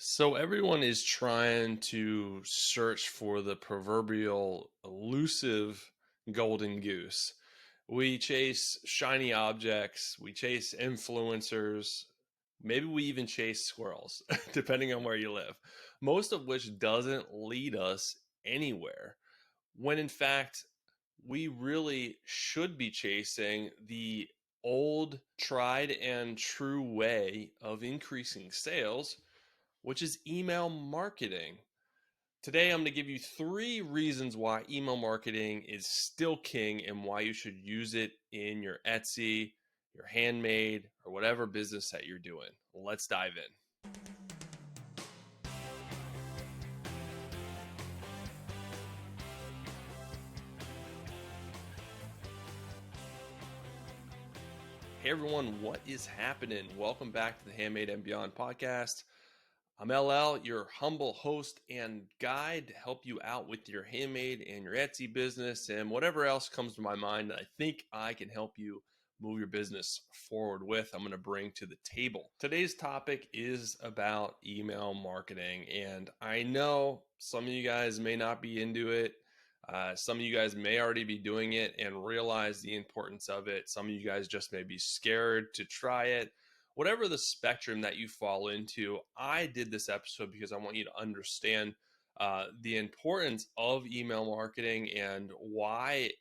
So everyone is trying to search for the proverbial elusive golden goose. We chase shiny objects, we chase influencers, maybe we even chase squirrels, depending on where you live, most of which doesn't lead us anywhere. When in fact, we really should be chasing the old, tried and true way of increasing sales, which is email marketing. Today, I'm going to give you 3 reasons why email marketing is still king and why you should use it in your Etsy, your handmade, or whatever business that you're doing. Let's dive in. Hey everyone, what is happening? Welcome back to the Handmade and Beyond podcast. I'm LL, your humble host and guide to help you out with your handmade and your Etsy business and whatever else comes to my mind that I think I can help you move your business forward with. I'm going to bring to the table. Today's topic is about email marketing, and I know some of you guys may not be into it. Some of you guys may already be doing it and realize the importance of it. Some of you guys just may be scared to try it. Whatever the spectrum that you fall into, I did this episode because I want you to understand the importance of email marketing and why,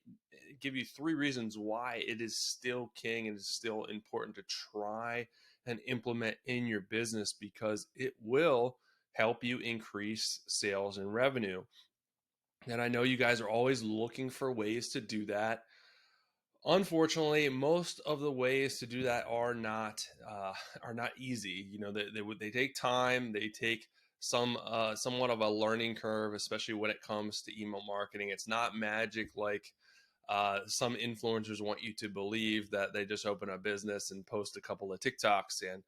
give you 3 reasons why it is still king and is still important to try and implement in your business, because it will help you increase sales and revenue. And I know you guys are always looking for ways to do that. Unfortunately, most of the ways to do that are not easy. You know, they take time. They take somewhat of a learning curve, especially when it comes to email marketing. It's not magic like some influencers want you to believe, that they just open a business and post a couple of TikToks and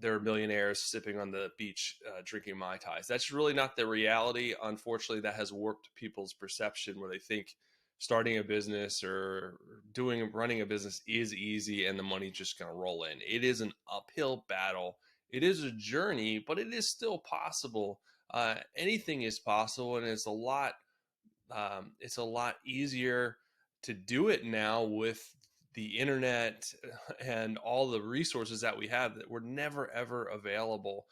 they're millionaires sipping on the beach, drinking Mai Tais. That's really not the reality. Unfortunately, that has warped people's perception, where they think starting a business or running a business is easy and the money's just going to roll in. It is an uphill battle. It is a journey, but it is still possible. Anything is possible, and it's a lot easier to do it now with the internet and all the resources that we have that were never ever available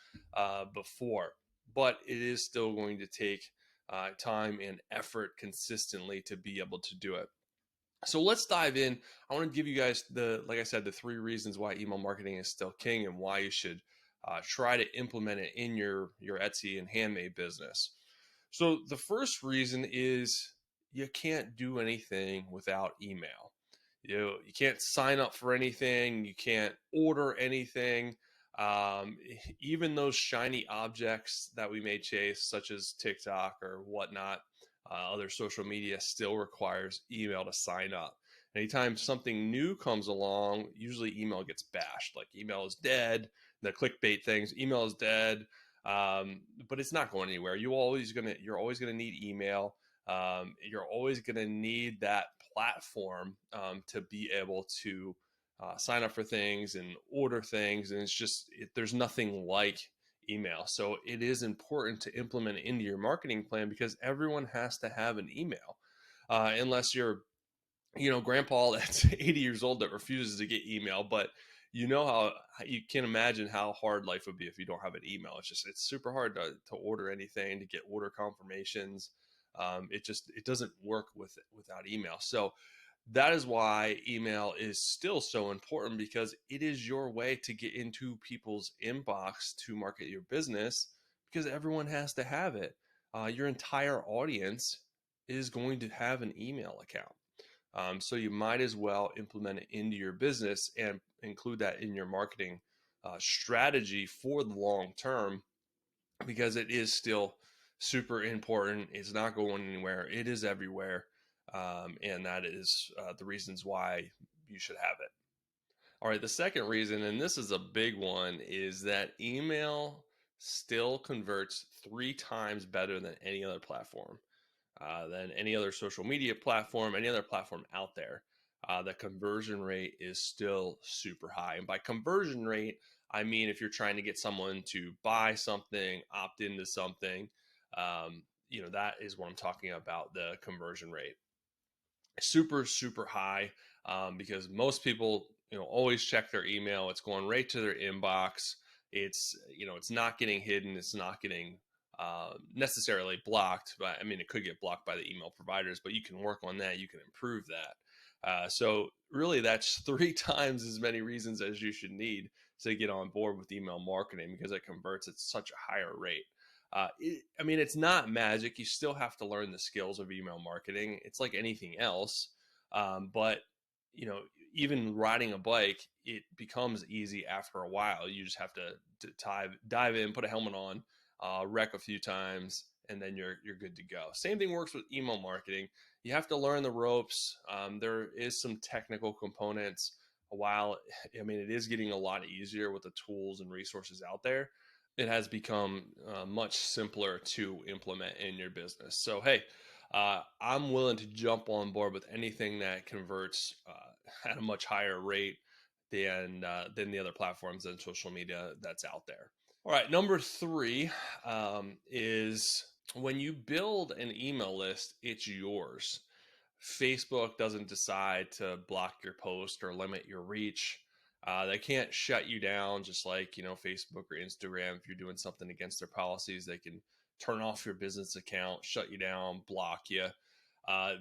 before. But it is still going to take time and effort consistently to be able to do it. So let's dive in. I want to give you guys like I said, the 3 reasons why email marketing is still king and why you should try to implement it in your Etsy and handmade business. So the first reason is you can't do anything without email. You can't sign up for anything. You can't order anything. Um, Even those shiny objects that we may chase, such as TikTok or whatnot, other social media, still requires email to sign up. Anytime something new comes along, usually email gets bashed. Like, email is dead. The clickbait things, email is dead. But it's not going anywhere. You're always gonna need email. You're always gonna need that platform to be able to sign up for things and order things, and there's nothing like email. So it is important to implement it into your marketing plan, because everyone has to have an email, unless you're grandpa that's 80 years old that refuses to get email. But how you can imagine how hard life would be if you don't have an email. It's super hard to order anything, to get order confirmations. It doesn't work without email. So that is why email is still so important, because it is your way to get into people's inbox to market your business, because everyone has to have it. Your entire audience is going to have an email account. So you might as well implement it into your business and include that in your marketing strategy for the long term, because it is still super important. It's not going anywhere. It is everywhere. And that is the reasons why you should have it. All right, the second reason, and this is a big one, is that email still converts 3 times better than any other platform, than any other social media platform, any other platform out there. The conversion rate is still super high. And by conversion rate, I mean, if you're trying to get someone to buy something, opt into something, that is what I'm talking about, the conversion rate. Super, super high, because most people, always check their email. It's going right to their inbox. It's not getting hidden. It's not getting necessarily blocked, but I mean, it could get blocked by the email providers, but you can work on that. You can improve that. So really, that's 3 times as many reasons as you should need to get on board with email marketing, because it converts at such a higher rate. I mean, it's not magic. You still have to learn the skills of email marketing. It's like anything else. But, you know, even riding a bike, it becomes easy after a while. You just have to dive in, put a helmet on, wreck a few times, and then you're good to go. Same thing works with email marketing. You have to learn the ropes. There is some technical components. While I mean, it is getting a lot easier with the tools and resources out there, it has become much simpler to implement in your business. So, hey, I'm willing to jump on board with anything that converts at a much higher rate than the other platforms and social media that's out there. All right, number three is when you build an email list, it's yours. Facebook doesn't decide to block your post or limit your reach. They can't shut you down, just like Facebook or Instagram. If you're doing something against their policies, they can turn off your business account, shut you down, block you.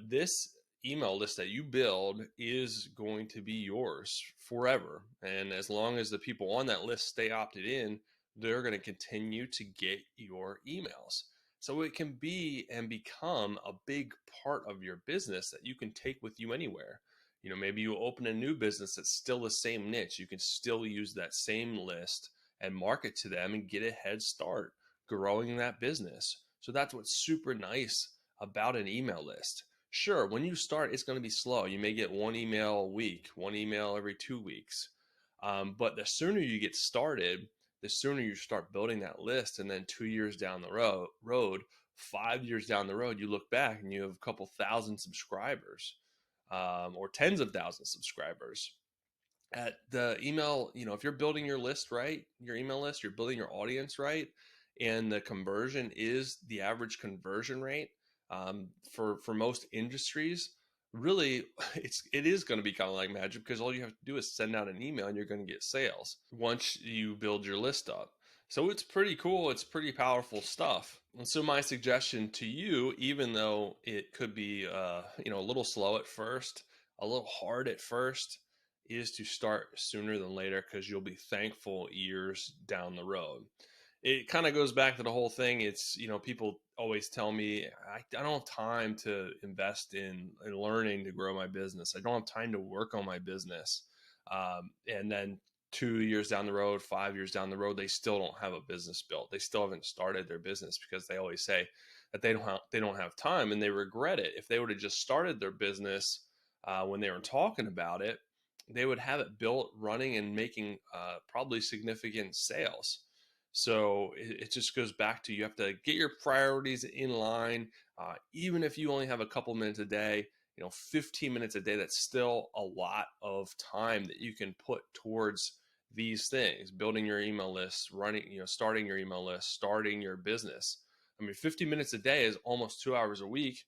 This email list that you build is going to be yours forever, and as long as the people on that list stay opted in, they're going to continue to get your emails. So it can be and become a big part of your business that you can take with you anywhere. Maybe you open a new business that's still the same niche. You can still use that same list and market to them and get a head start growing that business. So that's what's super nice about an email list. Sure, when you start, it's going to be slow. You may get one email a week, one email every 2 weeks. But the sooner you get started, the sooner you start building that list. And then 2 years down the road, 5 years down the road, you look back and you have a couple thousand subscribers, or tens of thousands of subscribers. At the email, if you're building your list right, your email list, you're building your audience right, and the conversion is the average conversion rate, for most industries, really, it is going to be kind of like magic, because all you have to do is send out an email and you're going to get sales once you build your list up. So it's pretty cool. It's pretty powerful stuff. And so my suggestion to you, even though it could be a little slow at first, a little hard at first, is to start sooner than later, because you'll be thankful years down the road. It kind of goes back to the whole thing. It's, people always tell me, I don't have time to invest in learning to grow my business. I don't have time to work on my business. And then 2 years down the road, 5 years down the road, they still don't have a business built. They still haven't started their business, because they always say that they don't have time, and they regret it. If they would have just started their business when they were talking about it, they would have it built, running, and making probably significant sales. So it just goes back to, you have to get your priorities in line. Even if you only have a couple minutes a day, 15 minutes a day, that's still a lot of time that you can put towards these things: building your email list, starting your email list, starting your business. I mean, 50 minutes a day is almost 2 hours a week.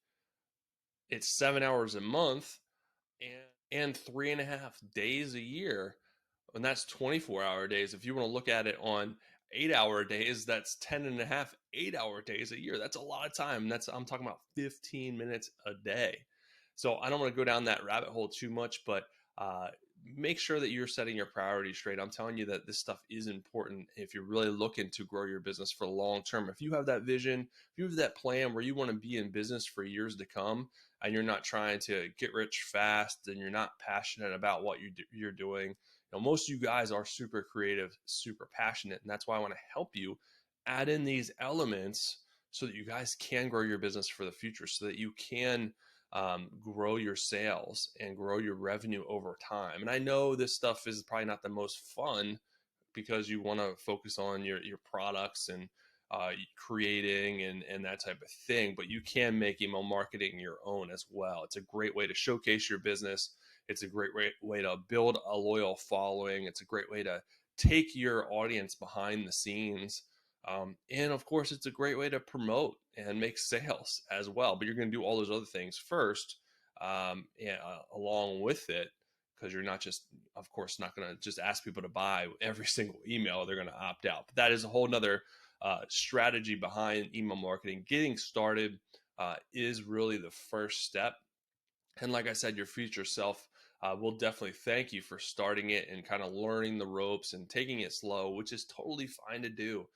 It's 7 hours a month, and 3.5 days a year. And that's 24-hour days. If you want to look at it on 8-hour days, that's 10 and a half 8-hour days a year. That's a lot of time. I'm talking about 15 minutes a day. So I don't want to go down that rabbit hole too much, but make sure that you're setting your priorities straight. I'm telling you that this stuff is important if you're really looking to grow your business for the long term. If you have that vision, if you have that plan where you want to be in business for years to come, and you're not trying to get rich fast, and you're not passionate about what you're doing. Most of you guys are super creative, super passionate, and that's why I want to help you add in these elements so that you guys can grow your business for the future, so that you can grow your sales and grow your revenue over time. And I know this stuff is probably not the most fun, because you want to focus on your products and creating and that type of thing, but you can make email marketing your own as well. It's a great way to showcase your business. It's a great way to build a loyal following. It's a great way to take your audience behind the scenes. And of course, it's a great way to promote and make sales as well. But you're going to do all those other things first, along with it, because you're not just, of course, not going to just ask people to buy every single email. They're going to opt out. But that is a whole nother strategy behind email marketing. Getting started is really the first step. And like I said, your future self will definitely thank you for starting it and kind of learning the ropes and taking it slow, which is totally fine to do.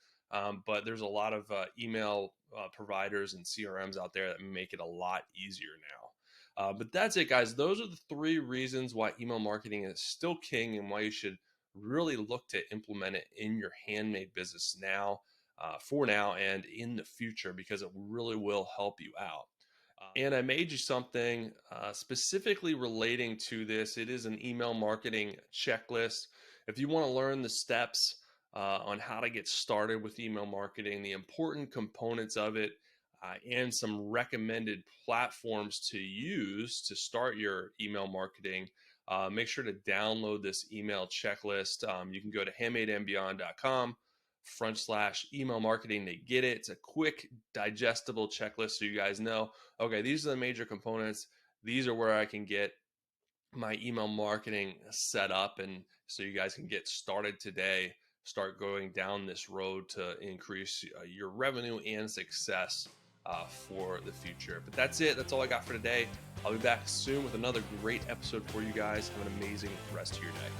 But there's a lot of email providers and CRMs out there that make it a lot easier now. But that's it, guys. Those are the 3 reasons why email marketing is still king and why you should really look to implement it in your handmade business now, for now, and in the future, because it really will help you out. And I made you something specifically relating to this. It is an email marketing checklist. If you want to learn the steps on how to get started with email marketing, the important components of it, and some recommended platforms to use to start your email marketing, make sure to download this email checklist. You can go to handmadeandbeyond.com/email marketing to get it. It's a quick, digestible checklist so you guys know, okay, these are the major components. These are where I can get my email marketing set up, and so you guys can get started today, start going down this road to increase your revenue and success for the future. But that's it. That's all I got for today. I'll be back soon with another great episode for you guys. Have an amazing rest of your day.